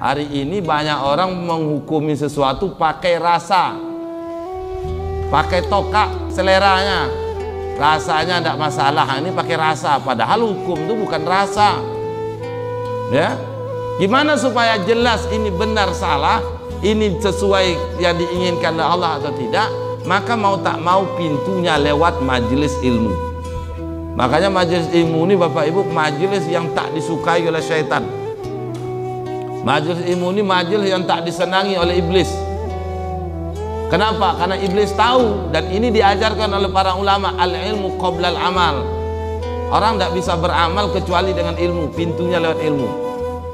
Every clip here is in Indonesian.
Hari ini banyak orang menghukumi sesuatu pakai rasa, pakai tokak seleranya, rasanya tidak masalah. Ini pakai rasa, padahal hukum itu bukan rasa. Ya, gimana supaya jelas ini benar salah, ini sesuai yang diinginkan oleh Allah atau tidak? Maka mau tak mau pintunya lewat majelis ilmu. Makanya majelis ilmu ini Bapak Ibu majelis yang tak disukai oleh syaitan. Majelis ilmu ini majelis yang tak disenangi oleh iblis. Kenapa? Karena iblis tahu, dan ini diajarkan oleh para ulama, al-ilmu qoblal amal. Orang tidak bisa beramal kecuali dengan ilmu, pintunya lewat ilmu.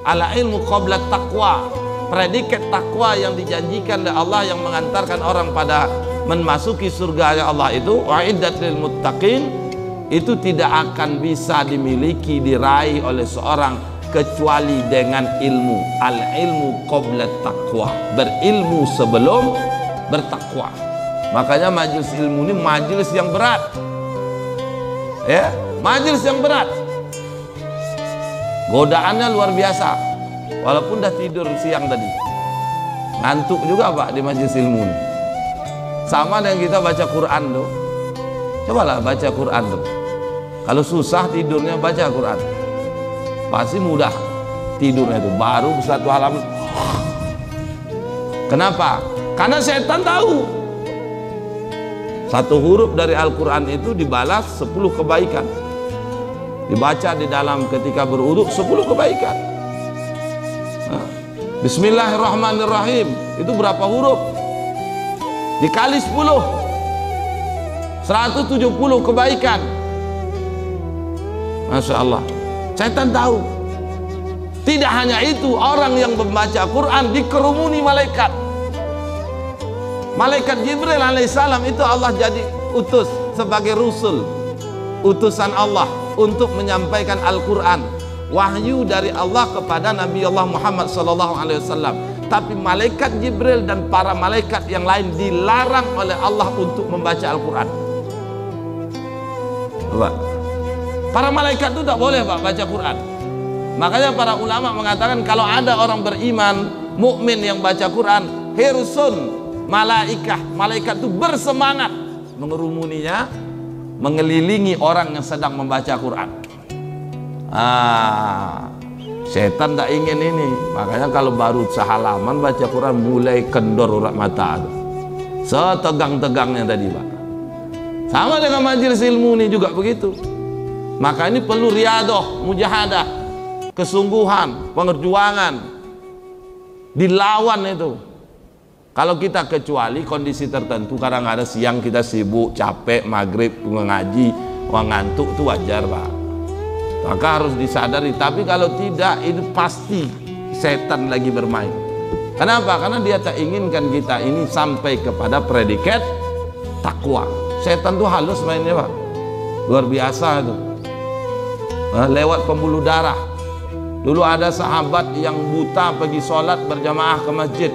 Al-ilmu qoblat taqwa, predikat takwa yang dijanjikan oleh Allah yang mengantarkan orang pada memasuki surga Allah itu, wa'iddat lil muttaqin, itu tidak akan bisa dimiliki, diraih oleh seorang kecuali dengan ilmu. Al-ilmu qoblat taqwa, berilmu sebelum bertakwa. Makanya majelis ilmu ini majelis yang berat, ya, majelis yang berat. Godaannya luar biasa. Walaupun dah tidur siang tadi, ngantuk juga Pak di majelis ilmu ini. Sama dengan kita baca Quran tuh. Cobalah baca Quran tuh. Kalau susah tidurnya, baca Quran, pasti mudah tidurnya itu. Baru satu halaman. Kenapa? Karena setan tahu satu huruf dari Al-Quran itu dibalas 10 kebaikan. Dibaca di dalam ketika berwudu 10 kebaikan. Bismillahirrahmanirrahim itu berapa huruf? Dikali 10, 170 kebaikan. Masya Allah. Setan tahu. Tidak hanya itu, orang yang membaca Quran dikerumuni malaikat. Malaikat Jibril alaihissalam itu Allah jadi utus sebagai rusul, utusan Allah untuk menyampaikan Al-Quran, wahyu dari Allah kepada Nabi Allah Muhammad SAW. Tapi malaikat Jibril dan para malaikat yang lain dilarang oleh Allah untuk membaca Al-Quran. Para malaikat itu tak boleh Pak baca Quran. Makanya para ulama mengatakan kalau ada orang beriman, mukmin yang baca Quran, hirsun malaikah, malaikat itu bersemangat mengerumuninya, mengelilingi orang yang sedang membaca Quran. Setan tak ingin ini. Makanya kalau baru sehalaman baca Quran mulai kendor urat mata, setegang-tegangnya tadi Pak. Sama dengan majelis ilmu ini juga begitu. Maka ini perlu riadoh, mujahadah, kesungguhan, pengerjuangan, dilawan itu. Kalau kita kecuali kondisi tertentu, kadang-kadang siang kita sibuk, capek, maghrib mengaji, ngantuk, itu wajar Pak. Maka harus disadari. Tapi kalau tidak, itu pasti setan lagi bermain. Kenapa? Karena dia tak inginkan kita ini sampai kepada predikat takwa. Setan tuh halus mainnya Pak, luar biasa itu. Lewat pembuluh darah. Dulu ada sahabat yang buta pergi sholat berjamaah ke masjid.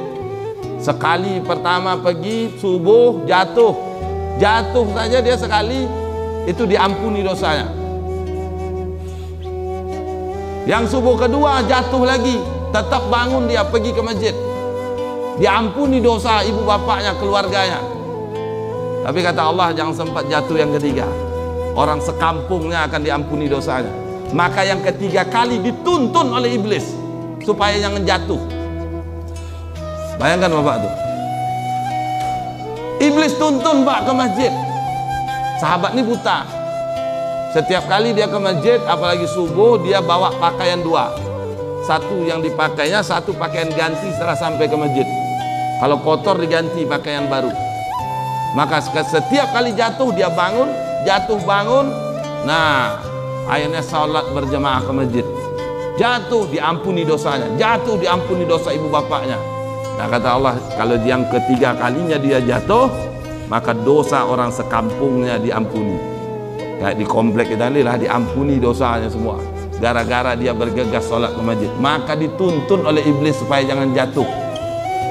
Sekali pertama pergi subuh jatuh saja dia sekali, itu diampuni dosanya. Yang subuh kedua jatuh lagi, tetap bangun dia pergi ke masjid, diampuni dosa ibu bapaknya, keluarganya. Tapi kata Allah jangan sempat jatuh yang ketiga, orang sekampungnya akan diampuni dosanya. Maka yang ketiga kali dituntun oleh iblis supaya jangan jatuh. Bayangkan Bapak tuh, iblis tuntun Pak ke masjid. Sahabat ini buta. Setiap kali dia ke masjid, apalagi subuh, dia bawa pakaian dua. Satu yang dipakainya, satu pakaian ganti setelah sampai ke masjid. Kalau kotor diganti pakaian baru. Maka setiap kali jatuh dia bangun, jatuh bangun. Nah, akhirnya sholat berjamaah ke masjid. Jatuh diampuni dosanya, jatuh diampuni dosa ibu bapaknya. Nah kata Allah, kalau yang ketiga kalinya dia jatuh, maka dosa orang sekampungnya diampuni. Kayak di komplek kita ini lah, diampuni dosanya semua. Gara-gara dia bergegas sholat ke masjid. Maka dituntun oleh iblis supaya jangan jatuh,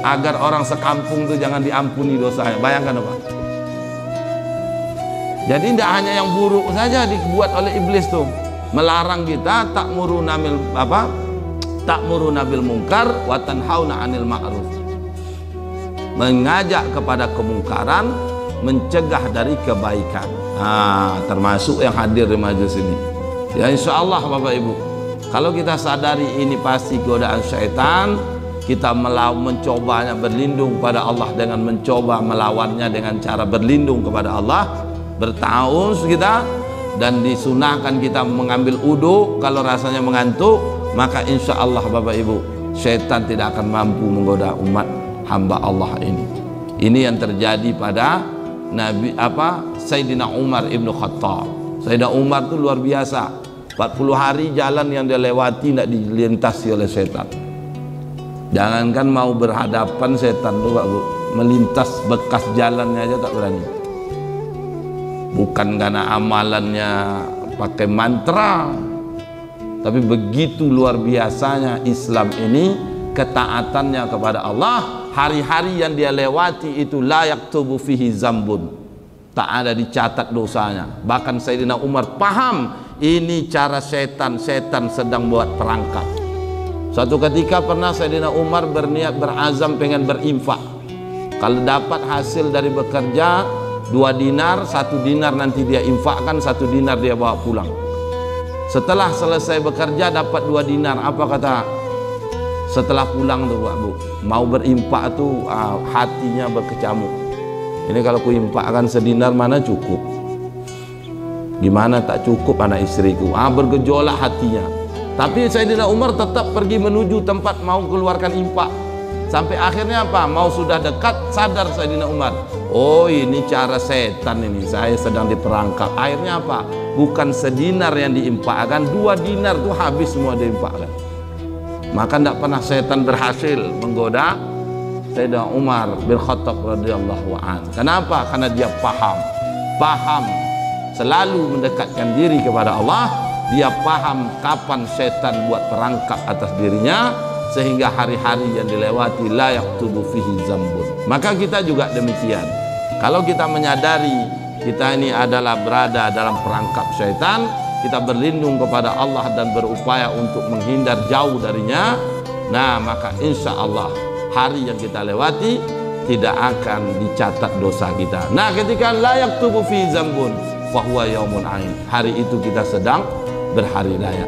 agar orang sekampung itu jangan diampuni dosanya. Bayangkan apa? Jadi tidak hanya yang buruk saja dibuat oleh iblis tuh, melarang kita tak murunamil ta'muruna bil munkar wa tanhauna 'anil ma'ruf. Mengajak kepada kemungkaran, mencegah dari kebaikan. Termasuk yang hadir di majelis ini. Ya insya Allah Bapak Ibu, kalau kita sadari ini pasti godaan syaitan, kita mencobanya berlindung pada Allah dengan mencoba melawannya dengan cara berlindung kepada Allah, bertahun kita, dan disunahkan kita mengambil wudu kalau rasanya mengantuk, maka insya Allah Bapak Ibu, syaitan tidak akan mampu menggoda umat hamba Allah ini. Ini yang terjadi pada Sayyidina Umar ibnu Khattab. Sayyidina Umar itu luar biasa, 40 hari jalan yang dia lewati tidak dilintasi oleh setan. Jangankan mau berhadapan setan tuh Pak Bu, melintas bekas jalannya aja tak berani. Bukan karena amalannya pakai mantra, tapi begitu luar biasanya Islam ini, ketaatannya kepada Allah. Hari-hari yang dia lewati itu la yaktubu fihi zambun, tak ada dicatat dosanya. Bahkan Sayyidina Umar paham ini cara setan sedang buat perangkap. Suatu ketika pernah Sayyidina Umar berniat, berazam pengen berinfak. Kalau dapat hasil dari bekerja 2 dinar, 1 dinar nanti dia infakkan, 1 dinar dia bawa pulang. Setelah selesai bekerja dapat 2 dinar, apa kata setelah pulang tuh Pak Bu, mau berimpak tuh hatinya berkecamuk. Ini kalau ku infakkan sedinar mana cukup, gimana tak cukup anak istriku, bergejolak hatinya. Tapi Sayyidina Umar tetap pergi menuju tempat mau keluarkan infak. Sampai akhirnya apa? Mau sudah dekat, sadar Sayyidina Umar, oh ini cara setan ini, saya sedang diperangkap. Akhirnya apa? Bukan sedinar yang diinfakkan, 2 dinar tuh habis semua diinfakkan. Maka tidak pernah setan berhasil menggoda Sayyidina Umar bin Khattab radhiyallahu anhu. Kenapa? Karena dia paham selalu mendekatkan diri kepada Allah. Dia paham kapan setan buat perangkap atas dirinya, sehingga hari-hari yang dilewati la yaktubu fihi zambun. Maka kita juga demikian. Kalau kita menyadari kita ini adalah berada dalam perangkap syaitan, kita berlindung kepada Allah dan berupaya untuk menghindar jauh darinya, nah maka insya Allah hari yang kita lewati tidak akan dicatat dosa kita. Nah ketika la yaktubu fi zambun fahuwa yaumun ain, hari itu kita sedang berhari raya.